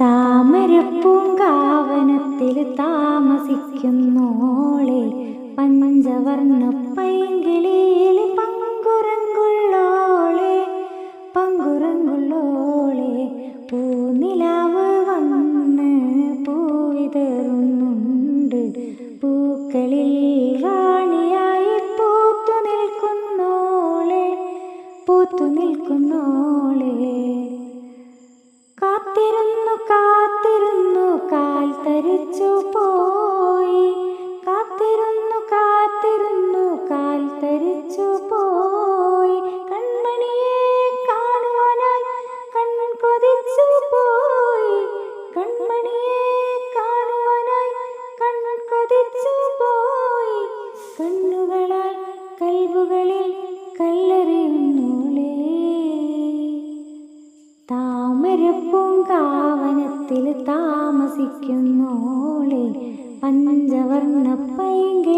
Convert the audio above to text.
താമരപ്പൂങ്കാവനത്തിൽ താമസിക്കുന്നോളെ, പഞ്ചവർണ്ണ പൈങ്കിളിയിൽ പങ്കുറങ്കുള്ളോളെ, പങ്കുറങ്കുള്ളോളെ. പൂനിലാവ് വന്ന് പൂവിതറുന്നുണ്ട്, പൂക്കളിൽ റാണിയായി പൂത്തു നിൽക്കുന്നോളെ, പൂത്തു നിൽക്കുന്നോളെ. കാത്തിരുന്നു കാത്തിരുന്നു കാൽ തരിച്ചു പോയി, കാത്തിരുന്നു കാത്തിരുന്നു കാൽ തരിച്ചു പോയി. കൺമണിയെ കാണുവാനായി കൺ കൊതിച്ചു പോയി, കൺമണിയെ കാണുവാനായി കൺ കൊതിച്ചു പോയി. കണ്ണുകളാൽ കൽബുകളിൽ കല്ലെറിയുന്നോളെ, താമരപ്പൂങ്കാവനത്തിൽ താമസിക്കുന്നോളെ, പഞ്ചവർണ്ണ പൈങ്കിളി